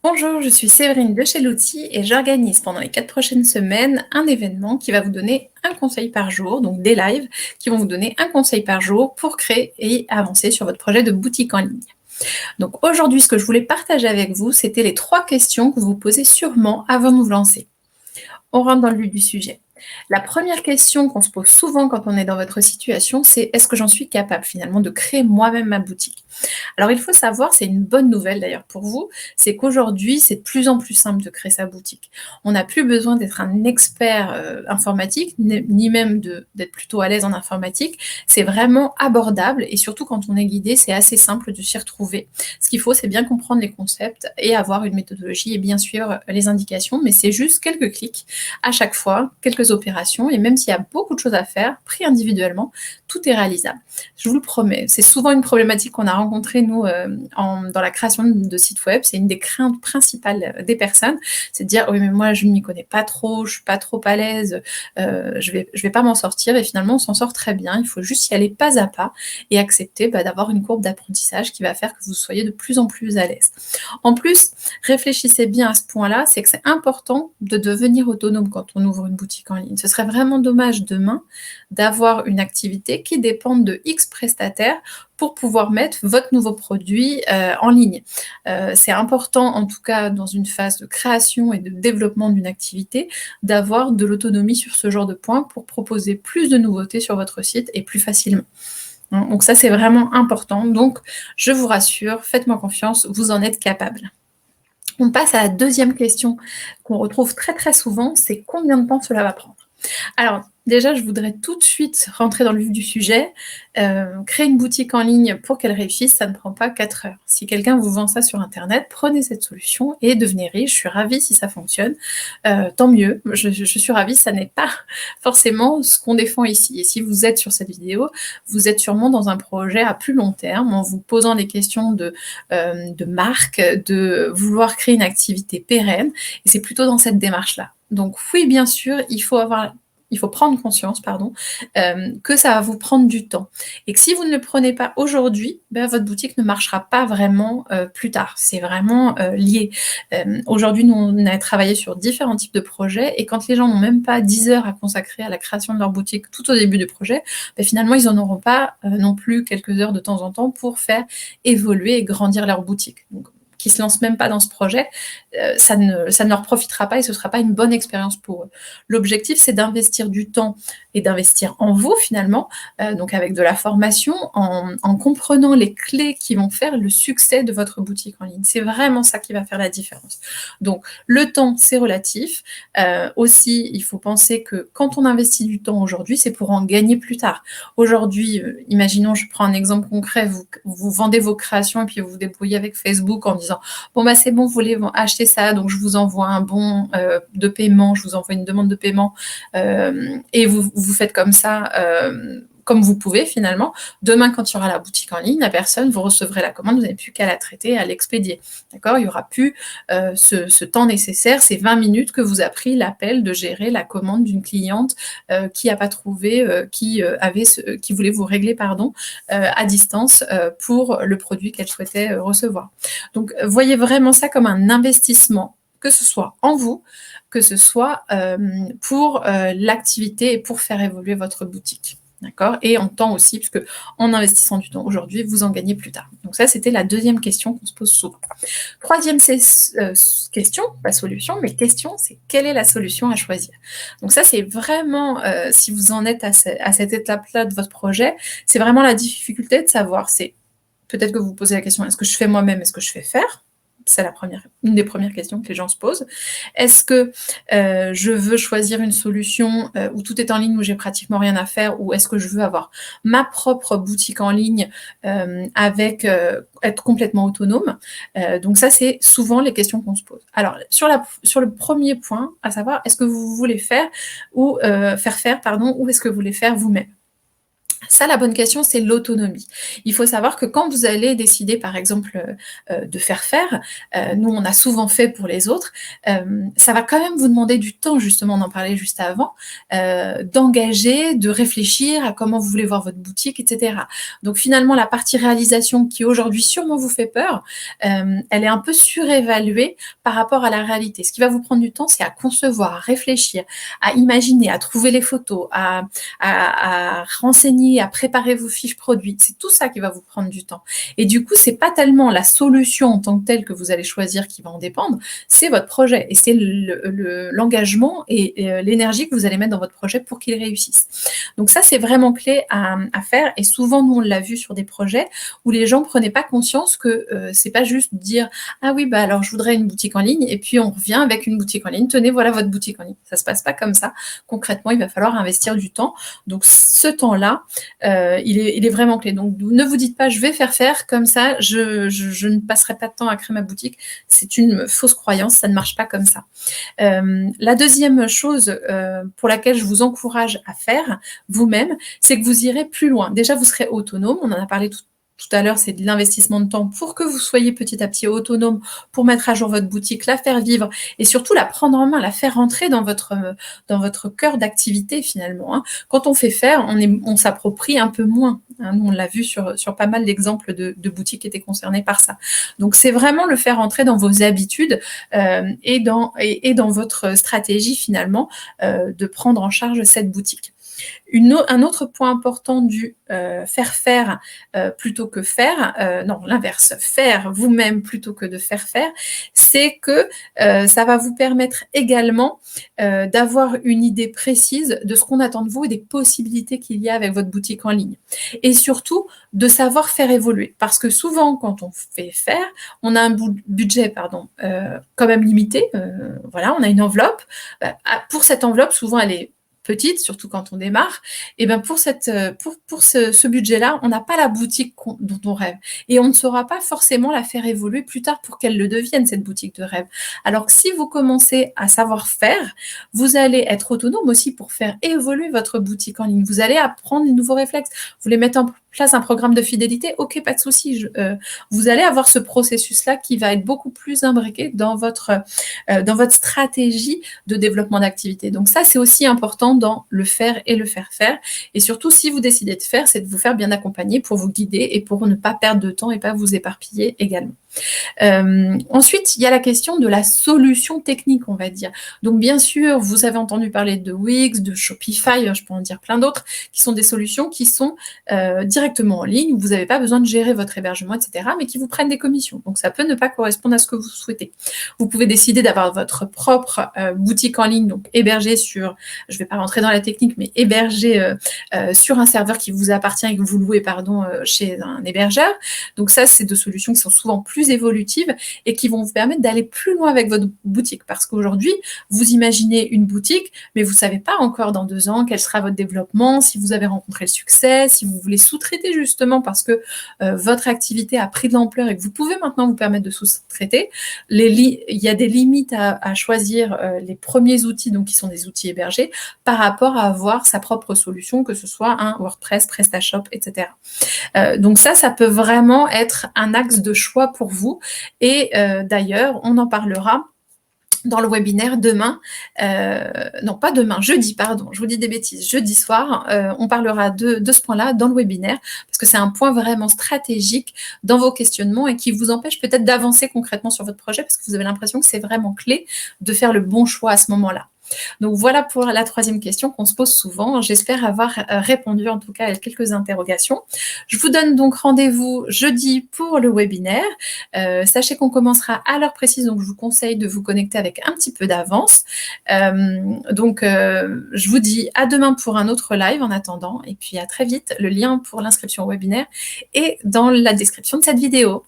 Bonjour, je suis Séverine de chez L'Outil et j'organise pendant les 4 prochaines semaines un événement qui va vous donner un conseil par jour, donc des lives qui vont vous donner un conseil par jour pour créer et avancer sur votre projet de boutique en ligne. Donc aujourd'hui, ce que je voulais partager avec vous, c'était les 3 questions que vous vous posez sûrement avant de vous lancer. On rentre dans le vif du sujet. La première question qu'on se pose souvent quand on est dans votre situation, c'est: est-ce que j'en suis capable finalement de créer moi-même ma boutique? Alors il faut savoir, c'est une bonne nouvelle d'ailleurs pour vous, c'est qu'aujourd'hui, c'est de plus en plus simple de créer sa boutique. On n'a plus besoin d'être un expert informatique, ni même d'être plutôt à l'aise en informatique. C'est vraiment abordable et surtout quand on est guidé, c'est assez simple de s'y retrouver. Ce qu'il faut, c'est bien comprendre les concepts et avoir une méthodologie et bien suivre les indications, mais c'est juste quelques clics à chaque fois, quelques opérations, et même s'il y a beaucoup de choses à faire, pris individuellement, tout est réalisable. Je vous le promets. C'est souvent une problématique qu'on a rencontrée, nous, dans la création de sites web. C'est une des craintes principales des personnes. C'est de dire: oui, mais moi, je ne m'y connais pas trop, je ne suis pas trop à l'aise, je vais pas m'en sortir. Et finalement, on s'en sort très bien. Il faut juste y aller pas à pas et accepter d'avoir une courbe d'apprentissage qui va faire que vous soyez de plus en plus à l'aise. En plus, réfléchissez bien à ce point-là, c'est que c'est important de devenir autonome quand on ouvre une boutique en ligne. Ce serait vraiment dommage demain d'avoir une activité qui dépend de X prestataires pour pouvoir mettre votre nouveau produit en ligne. C'est important, en tout cas dans une phase de création et de développement d'une activité, d'avoir de l'autonomie sur ce genre de points pour proposer plus de nouveautés sur votre site et plus facilement. Donc ça, c'est vraiment important. Donc, je vous rassure, faites-moi confiance, vous en êtes capable. On passe à la deuxième question qu'on retrouve très très souvent, c'est: combien de temps cela va prendre? Alors, déjà, je voudrais tout de suite rentrer dans le vif du sujet. Créer une boutique en ligne pour qu'elle réussisse, ça ne prend pas 4 heures. Si quelqu'un vous vend ça sur internet, prenez cette solution et devenez riche. Je suis ravie si ça fonctionne. Tant mieux, je suis ravie, ça n'est pas forcément ce qu'on défend ici. Et si vous êtes sur cette vidéo, vous êtes sûrement dans un projet à plus long terme, en vous posant des questions de marque, de vouloir créer une activité pérenne. Et c'est plutôt dans cette démarche-là. Donc oui, bien sûr, il faut prendre conscience, que ça va vous prendre du temps. Et que si vous ne le prenez pas aujourd'hui, votre boutique ne marchera pas vraiment plus tard. C'est vraiment lié. Aujourd'hui, nous, on a travaillé sur différents types de projets, et quand les gens n'ont même pas 10 heures à consacrer à la création de leur boutique tout au début du projet, finalement, ils n'en auront pas non plus quelques heures de temps en temps pour faire évoluer et grandir leur boutique. Donc, qui ne se lancent même pas dans ce projet, ça ne leur profitera pas et ce ne sera pas une bonne expérience pour eux. L'objectif, c'est d'investir du temps et d'investir en vous finalement, donc avec de la formation, en comprenant les clés qui vont faire le succès de votre boutique en ligne. C'est vraiment ça qui va faire la différence. Donc le temps, c'est relatif. Aussi, il faut penser que quand on investit du temps aujourd'hui, c'est pour en gagner plus tard. Aujourd'hui, imaginons, je prends un exemple concret, vous vendez vos créations et puis vous vous débrouillez avec Facebook en disant: bon, c'est bon, vous voulez acheter ça, donc je vous envoie un bon de paiement, je vous envoie une demande de paiement, et vous faites comme ça, comme vous pouvez finalement. Demain, quand il y aura la boutique en ligne, la personne, vous recevrez la commande, vous n'avez plus qu'à la traiter, à l'expédier. D'accord? Il n'y aura plus ce temps nécessaire, ces 20 minutes que vous a pris l'appel de gérer la commande d'une cliente qui n'a pas trouvé, qui voulait vous régler, à distance pour le produit qu'elle souhaitait recevoir. Donc, voyez vraiment ça comme un investissement, que ce soit en vous, que ce soit pour l'activité et pour faire évoluer votre boutique. D'accord? Et en temps aussi, puisque en investissant du temps aujourd'hui, vous en gagnez plus tard. Donc ça, c'était la deuxième question qu'on se pose souvent. Troisième question, pas solution, mais question, c'est: quelle est la solution à choisir? Donc ça, c'est vraiment, si vous en êtes à cette étape-là de votre projet, c'est vraiment la difficulté de savoir, c'est peut-être que vous vous posez la question: est-ce que je fais moi-même? Est-ce que je fais faire? C'est une des premières questions que les gens se posent. Est-ce que je veux choisir une solution où tout est en ligne, où j'ai pratiquement rien à faire, ou est-ce que je veux avoir ma propre boutique en ligne avec être complètement autonome? Donc ça, c'est souvent les questions qu'on se pose. Alors, sur le premier point, à savoir, est-ce que vous voulez faire ou faire faire, ou est-ce que vous voulez faire vous-même? Ça, la bonne question, c'est l'autonomie. Il faut savoir que quand vous allez décider, par exemple, de faire faire, nous, on a souvent fait pour les autres, ça va quand même vous demander du temps, justement, on en parlait juste avant, d'engager, de réfléchir à comment vous voulez voir votre boutique, et cetera. Donc finalement, la partie réalisation qui aujourd'hui sûrement vous fait peur, elle est un peu surévaluée par rapport à la réalité. Ce qui va vous prendre du temps, c'est à concevoir, à réfléchir, à imaginer, à trouver les photos, à renseigner, à préparer vos fiches produits. C'est tout ça qui va vous prendre du temps. Et du coup, c'est pas tellement la solution en tant que telle que vous allez choisir qui va en dépendre, c'est votre projet et c'est l'engagement et l'énergie que vous allez mettre dans votre projet pour qu'il réussisse. Donc ça, c'est vraiment clé à faire. Et souvent, nous, on l'a vu sur des projets où les gens prenaient pas conscience que c'est pas juste dire ah oui, bah alors je voudrais une boutique en ligne et puis on revient avec une boutique en ligne. Tenez, voilà votre boutique en ligne. Ça se passe pas comme ça. Concrètement, il va falloir investir du temps. Donc ce temps-là, il est vraiment clé. Donc ne vous dites pas je vais faire comme ça, je ne passerai pas de temps à créer ma boutique. C'est une fausse croyance, ça ne marche pas comme ça. La deuxième chose pour laquelle je vous encourage à faire vous-même, c'est que vous irez plus loin. Déjà, vous serez autonome, on en a parlé tout à l'heure, c'est de l'investissement de temps pour que vous soyez petit à petit autonome pour mettre à jour votre boutique, la faire vivre et surtout la prendre en main, la faire rentrer dans votre cœur d'activité finalement. Hein. Quand on fait faire, on s'approprie un peu moins. Hein. Nous, on l'a vu sur pas mal d'exemples de boutiques qui étaient concernées par ça. Donc, c'est vraiment le faire rentrer dans vos habitudes et dans votre stratégie finalement de prendre en charge cette boutique. Un autre point important du faire plutôt que faire, non l'inverse, faire vous-même plutôt que de faire, c'est que ça va vous permettre également d'avoir une idée précise de ce qu'on attend de vous et des possibilités qu'il y a avec votre boutique en ligne. Et surtout, de savoir faire évoluer. Parce que souvent, quand on fait faire, on a un budget quand même limité. Voilà, on a une enveloppe. Pour cette enveloppe, souvent, elle est petite, surtout quand on démarre, et ben pour ce budget-là, on n'a pas la boutique dont on rêve. Et on ne saura pas forcément la faire évoluer plus tard pour qu'elle le devienne, cette boutique de rêve. Alors que si vous commencez à savoir faire, vous allez être autonome aussi pour faire évoluer votre boutique en ligne. Vous allez apprendre de nouveaux réflexes. Vous voulez mettre en place un programme de fidélité, ok, pas de souci. Vous allez avoir ce processus-là qui va être beaucoup plus imbriqué dans votre stratégie de développement d'activité. Donc ça, c'est aussi important dans le faire et le faire. Et surtout, si vous décidez de faire, c'est de vous faire bien accompagner pour vous guider et pour ne pas perdre de temps et pas vous éparpiller également. Ensuite, il y a la question de la solution technique, on va dire. Donc, bien sûr, vous avez entendu parler de Wix, de Shopify, je peux en dire plein d'autres, qui sont des solutions qui sont directement en ligne, où vous n'avez pas besoin de gérer votre hébergement, etc., mais qui vous prennent des commissions. Donc, ça peut ne pas correspondre à ce que vous souhaitez. Vous pouvez décider d'avoir votre propre boutique en ligne, donc hébergée sur, je ne vais pas rentrer dans la technique, mais hébergée sur un serveur qui vous appartient et que vous louez, chez un hébergeur. Donc, ça, c'est deux solutions qui sont souvent plus évolutives et qui vont vous permettre d'aller plus loin avec votre boutique. Parce qu'aujourd'hui, vous imaginez une boutique, mais vous ne savez pas encore dans 2 ans quel sera votre développement, si vous avez rencontré le succès, si vous voulez sous-traiter justement parce que votre activité a pris de l'ampleur et que vous pouvez maintenant vous permettre de sous-traiter. Il y a des limites à choisir les premiers outils, donc qui sont des outils hébergés, par rapport à avoir sa propre solution, que ce soit un WordPress, PrestaShop, etc. Donc ça peut vraiment être un axe de choix pour vous. Et d'ailleurs, on en parlera dans le webinaire demain, non pas demain, jeudi, pardon, je vous dis des bêtises, jeudi soir, on parlera de ce point-là dans le webinaire, parce que c'est un point vraiment stratégique dans vos questionnements et qui vous empêche peut-être d'avancer concrètement sur votre projet, parce que vous avez l'impression que c'est vraiment clé de faire le bon choix à ce moment-là. Donc voilà pour la 3e question qu'on se pose souvent. J'espère avoir répondu en tout cas à quelques interrogations. Je vous donne donc rendez-vous jeudi pour le webinaire. Sachez qu'on commencera à l'heure précise, donc je vous conseille de vous connecter avec un petit peu d'avance. Je vous dis à demain pour un autre live en attendant, et puis à très vite. Le lien pour l'inscription au webinaire est dans la description de cette vidéo.